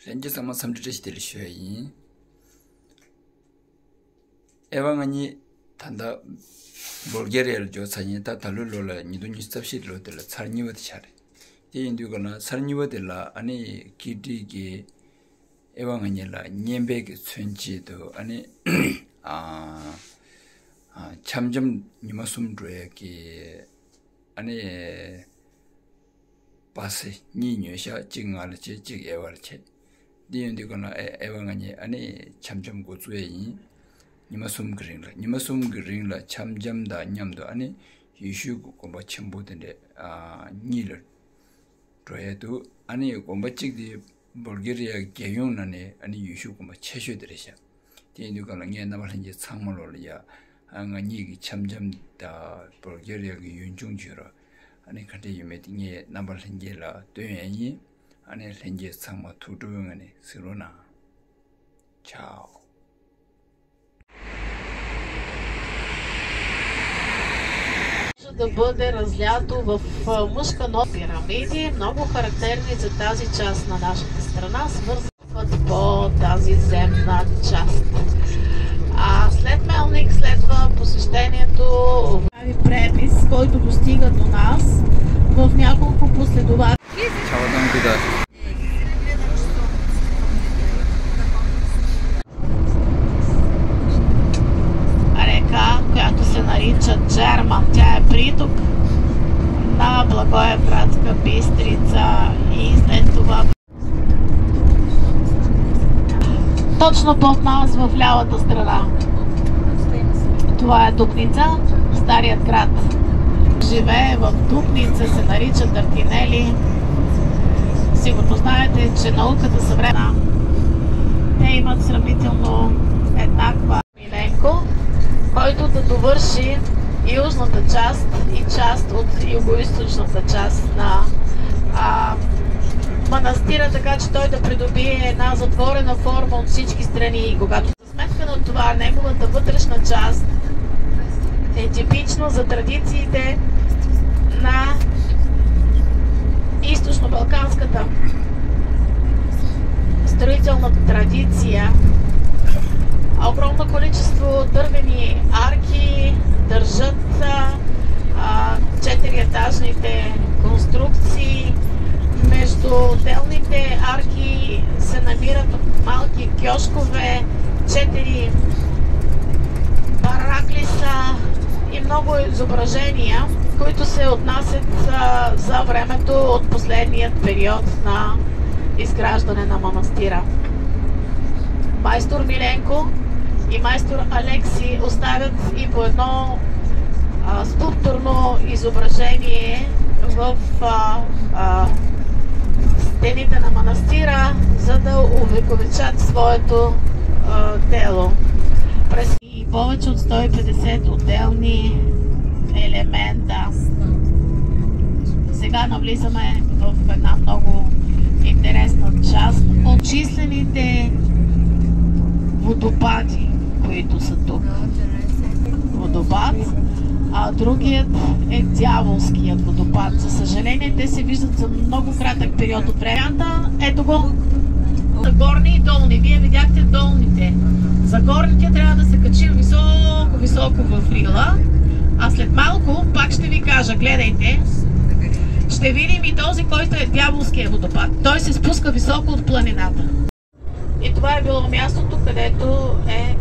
렌즈 sama 삼주제시들 쉬어이 에방아니 단다 볼게리아를 조사니 다 달룰로라 니도 니스탑시들로들 살니워드 차례 디인두거나 살니워들라 아니 기디기 에방아니라 녜베기 춘지도 아니 참좀 니마숨드에기 아니 바세 니녀샤 징알체 징에월체 디인두거나 에방아니 아니 참좀 고주에이 니마숨 그린라 참점다 냠도 아니 이슈고 공부 첨부된데 니를 저에도 아니 공부직디 볼게리아 개용나네 아니 이슈 공부 최셔들이셔 디누가는 게 나발인지 상물로야 니기 참점다 볼게리아의 윤중주로 아니 근데 유메딩에 나발인지라 되연이 아니 현재 상마 투두응하네 스로나 차오. Да бъде разлято в мъжкано пирамиди, много характерни за тази част на нашата страна, свързват по тази земна част. След Мелник следва посещението, прави препис, който достига до нас в няколко последователни. Която се нарича Джерман. Тя е приток на Благоевградска Бистрица и след това точно под нас в лявата страна. Това е Дупница, старият град. Живее в Дупница, се нарича Дъртинели. Сигурно знаете, че науката съвременна. Те имат сравнително еднаква Миленко, който да довърши южната част и част от югоизточната част на манастира, така че той да придобие една затворена форма от всички страни. И когато за сметка на това неговата вътрешна част е типично за традициите на източно-балканската строителна традиция. Огромно количество дървени арки държат 4-етажните конструкции. Между отделните арки се намират малки кьошкове, 4 параклиса и много изображения, които се отнасят за времето от последният период на изграждане на манастира. Майстор Миленко и майстор Алекси оставят и по едно скулптурно изображение в стените на манастира, за да увековечат своето дело. През и повече от 150 отделни елемента. Сега навлизаме в една много интересна част от числените водопади, които са тук. Водопад, а другият е дяволският водопад. За съжаление, те се виждат за много кратък период от време. Ето го. За горни и долни. Вие видяхте долните. За горните трябва да се качим високо в Рила. А след малко, пак ще ви кажа, гледайте, ще видим и този, който е дяволския водопад. Той се спуска високо от планината. И това е било мястото, където е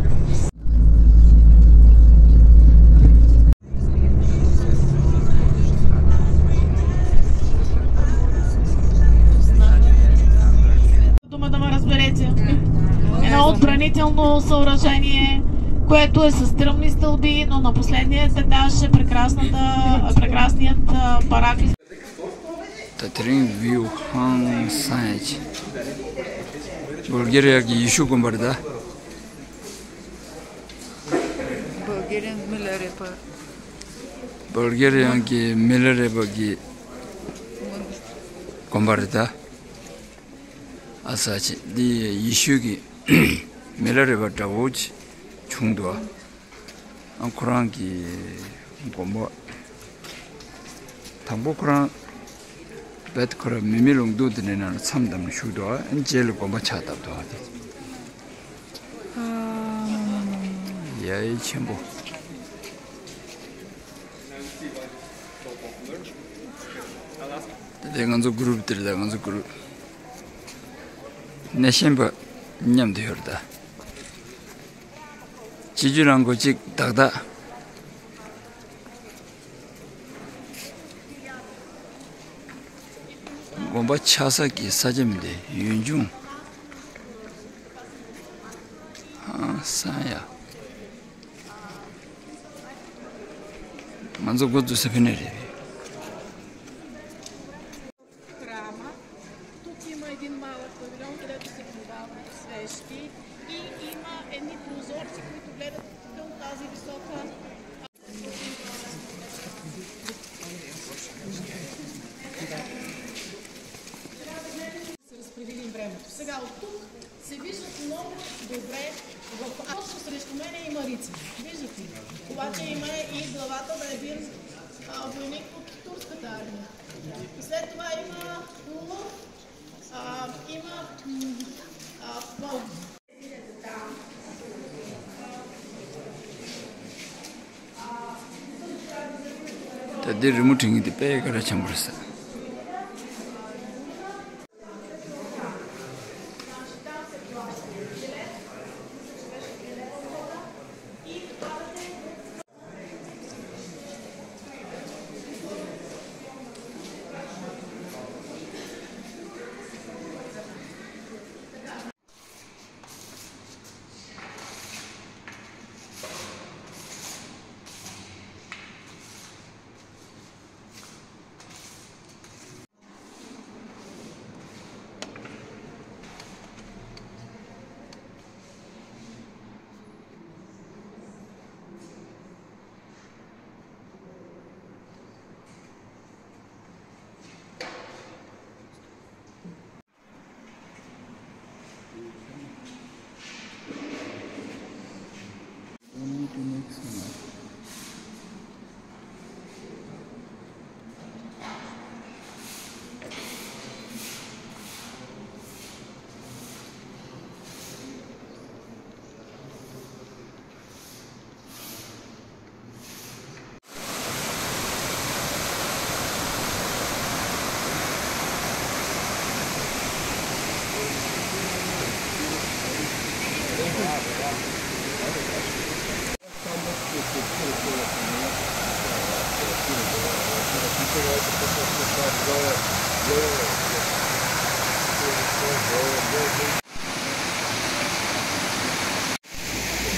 дума да ме разберете. Едно отбранително съоръжение, което е с стръмни стълби, но на последният етаж е прекрасният параклис. Татрин вю хан сайч. Bulgaria'daki Yishu Gombarda. Bulgaria'daki Milarepa Gombarda. Asachi di Yishugi Milarepa Dawuj Chungdwa. Ankurangi Gomba. Tambo Kuran bet kora mimilung du de na samdam shu do jel ko ma cha da do yayi chenbo de ganzo grup de ganzo grup ne shemba nyam de yorda 지주란 거지 딱다 뭔가 차사기 사점인데 윤중 사야 만족 것도 세페네리 Тук има един малък павилион, където се продават свещи и има едни прозорци, които гледат към тази висока. Се разпределим времето. Сега от тук се виждат много добре. Точно срещу мен има рицар. Виждате ли? Обаче има и главата на един войник от турската армия. И след това има улов, има плов. Tadi remoting di pe kara chambursa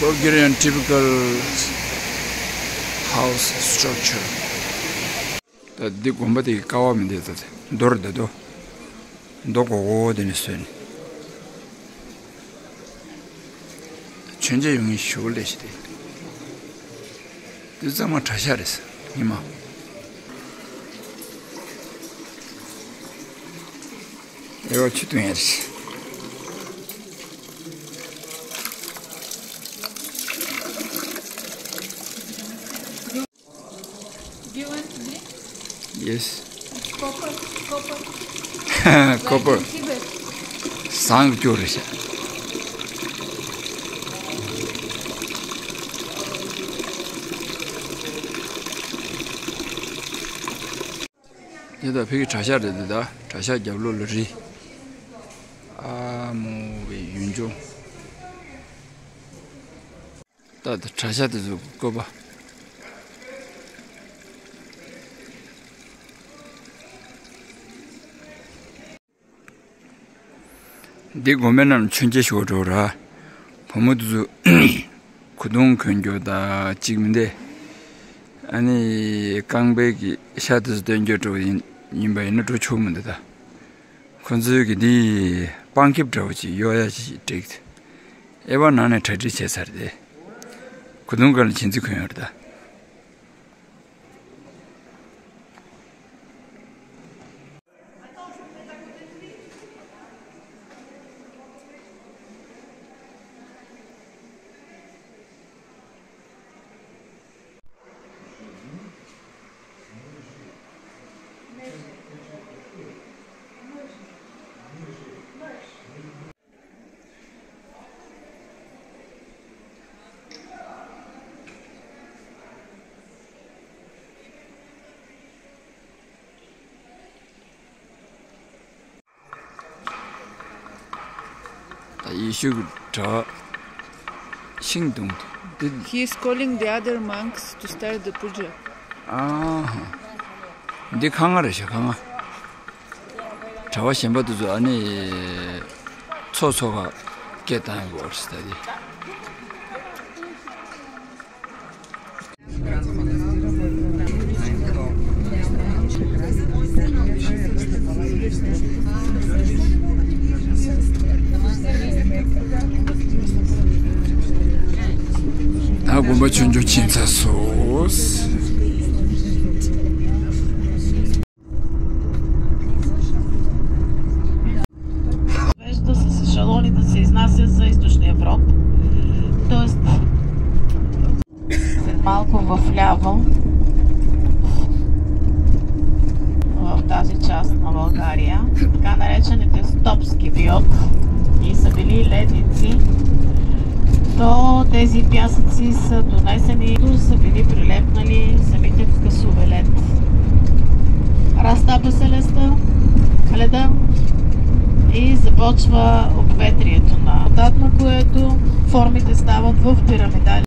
Bulgarian typical house structure. The Gumbati Kawam did it. Dordo Doko Deniston. Change young shoulders. This is a Matasharis, Hima. They were 2 years. Do you want to drink? Yes. Copper. Copper. Like in Tibet. Sang Jurisha. 여기다 벽이 자샤르다. 자샤 잡로르리. 뭐 윤종. 따다 자샤도 거봐. 네 고면은 춘제쇼로라. 범어도 구동 근교다 지금인데 아니 강백이 샤드스 던져도 인바이는 또 좋은데다. 건설기 네 빵집 들어오지 요야지 되게. 에반 안에 터지 제살데. 구동간을 진짜 그냥이다. 이슈 저 행동. He is calling the other monks to start the puja. 아, 네 강화르셔 강화. 저와 신부도 저 안에 초초가 깨닫는 거 없으다디. 하고 뭐 전조 진짜 소스. Вежда с ешелони да се изнася за източна Европа. Тоест, малко вляво, в тази част на България, така наречените стопски виот, и са били ледници, то тези пясъци са донесени, са били прилепнали самите късове лед. Разтапя се леда и започва обветрието на водата, на което формите стават в пирамидали.